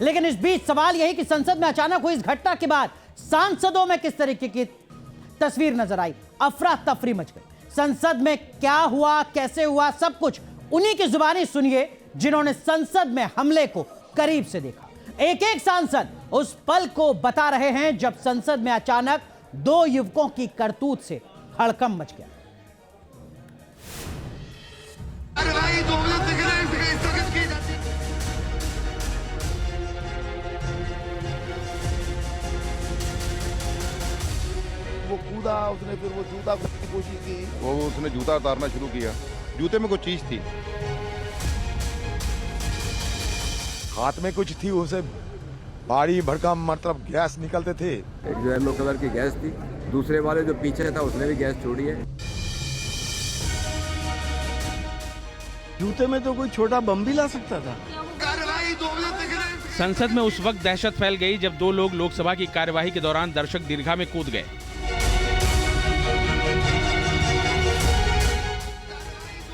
लेकिन इस बीच सवाल यही कि संसद में अचानक हुई इस घटना के बाद सांसदों में किस तरीके की तस्वीर नजर आई। अफरा तफरी मच गई। संसद में क्या हुआ, कैसे हुआ, सब कुछ उन्हीं की जुबानी सुनिए जिन्होंने संसद में हमले को करीब से देखा। एक एक सांसद उस पल को बता रहे हैं जब संसद में अचानक दो युवकों की करतूत से हड़कंप मच गया। वो कूदा, उसने फिर वो जूता खोलने की कोशिश की, वो उसने जूता उतारना शुरू किया। जूते में कुछ चीज थी, हाथ में कुछ थी, उसे भारी भड़कम मतलब गैस निकलते थे। एक जो येलो कलर की गैस थी, दूसरे वाले जो पीछे था उसने भी गैस छोड़ी है। जूते में तो कोई छोटा बम भी ला सकता था। संसद में उस वक्त दहशत फैल गई जब दो लोग लोकसभा की कार्यवाही के दौरान दर्शक दीर्घा में कूद गए।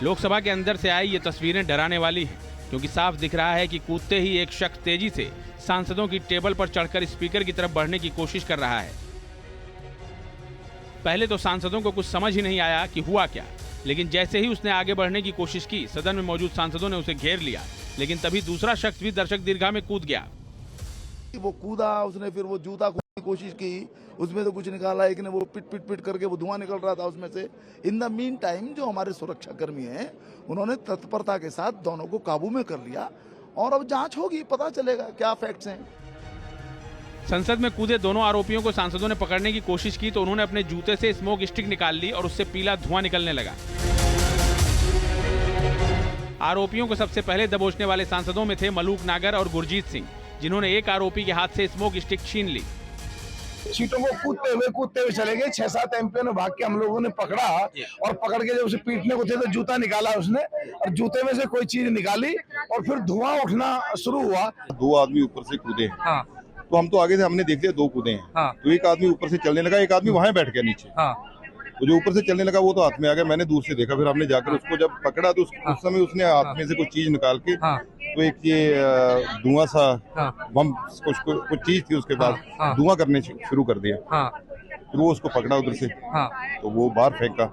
लोकसभा के अंदर से आई ये तस्वीरें डराने वाली हैं, क्योंकि साफ दिख रहा है कि कूदते ही एक शख्स तेजी से सांसदों की टेबल पर चढ़कर स्पीकर की तरफ बढ़ने की कोशिश कर रहा है। पहले तो सांसदों को कुछ समझ ही नहीं आया कि हुआ क्या, लेकिन जैसे ही उसने आगे बढ़ने की कोशिश की, सदन में मौजूद सांसदों ने उसे घेर लिया। लेकिन तभी दूसरा शख्स भी दर्शक दीर्घा में कूद गया। वो कूदा, उसने फिर वो जूता खोलने की कोशिश की, उसमें तो कुछ निकाला, एक ने वो पिट पिट पिट करके वो धुआं निकल रहा था उसमें से। इन द मीन टाइम जो हमारे सुरक्षा कर्मी हैं, उन्होंने तत्परता के साथ दोनों को काबू में कर लिया और अब जांच होगी, पता चलेगा क्या फैक्ट्स हैं। संसद में कूदे दोनों आरोपियों को सांसदों ने पकड़ने की कोशिश की तो उन्होंने अपने जूते से स्मोक स्टिक निकाल ली और उससे पीला धुआं निकलने लगा। आरोपियों को सबसे पहले दबोचने वाले सांसदों में थे मलूक नागर और गुरजीत सिंह, जिन्होंने एक आरोपी के हाथ से स्मोक स्टिक छीन ली। सीटों को कूदते हुए चले गए। 6-7 एमपी ने भाग के हम लोगों ने पकड़ा और पकड़ के जब उसे पीटने को थे तो जूता निकाला उसने और जूते में से कोई चीज निकाली और फिर धुआं उठना शुरू हुआ। दो आदमी ऊपर से कूदे। हाँ। तो हम तो आगे से हमने देख लिया दो कूदे हैं। हाँ। तो एक आदमी ऊपर से चलने लगा, एक आदमी वहां बैठ गया नीचे। हाँ। तो जो ऊपर से चलने लगा वो तो हाथ में आ गया, मैंने दूर से देखा, फिर हमने जाकर उसको जब पकड़ा तो उस समय उसने हाथ में से कुछ चीज निकाल के, तो एक ये धुआं सा बम कुछ चीज थी उसके पास, धुआं करने शुरू कर दिया। फिर वो उसको पकड़ा उधर से, तो वो बाहर फेंका।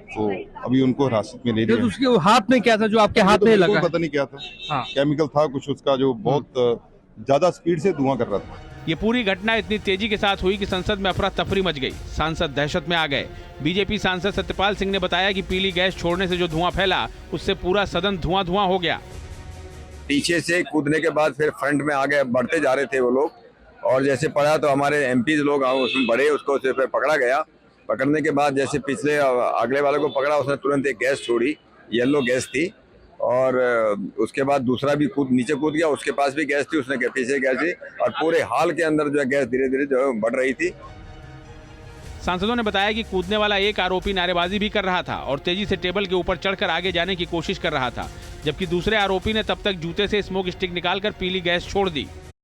तो अभी उनको हिरासत में ले लिया। तो उसके हाथ में क्या था जो आपके हाथ में लगा? पता नहीं क्या था, केमिकल था कुछ उसका जो बहुत ज्यादा स्पीड से धुआं कर रहा था। ये पूरी घटना इतनी तेजी के साथ हुई कि संसद में अफरा तफरी मच गई। सांसद दहशत में आ गए। बीजेपी सांसद सत्यपाल सिंह ने बताया कि पीली गैस छोड़ने से जो धुआं फैला, उससे पूरा सदन धुआं हो गया। पीछे से कूदने के बाद फिर फ्रंट में आगे बढ़ते जा रहे थे वो लोग, और जैसे पड़ा तो हमारे एमपी लोग उसमें बढ़े, उसको फिर पकड़ा गया। पकड़ने के बाद जैसे पिछले अगले वाले को पकड़ा, उसने तुरंत एक गैस छोड़ी, येलो गैस थी, और उसके बाद दूसरा भी नीचे कूद गया, उसके पास भी गैस थी, उसने पीछे गैस थी, और पूरे हाल के अंदर जो है गैस धीरे धीरे जो बढ़ रही थी। सांसदों ने बताया कि कूदने वाला एक आरोपी नारेबाजी भी कर रहा था और तेजी से टेबल के ऊपर चढ़कर आगे जाने की कोशिश कर रहा था, जबकि दूसरे आरोपी ने तब तक जूते से स्मोक स्टिक निकालकर पीली गैस छोड़ दी।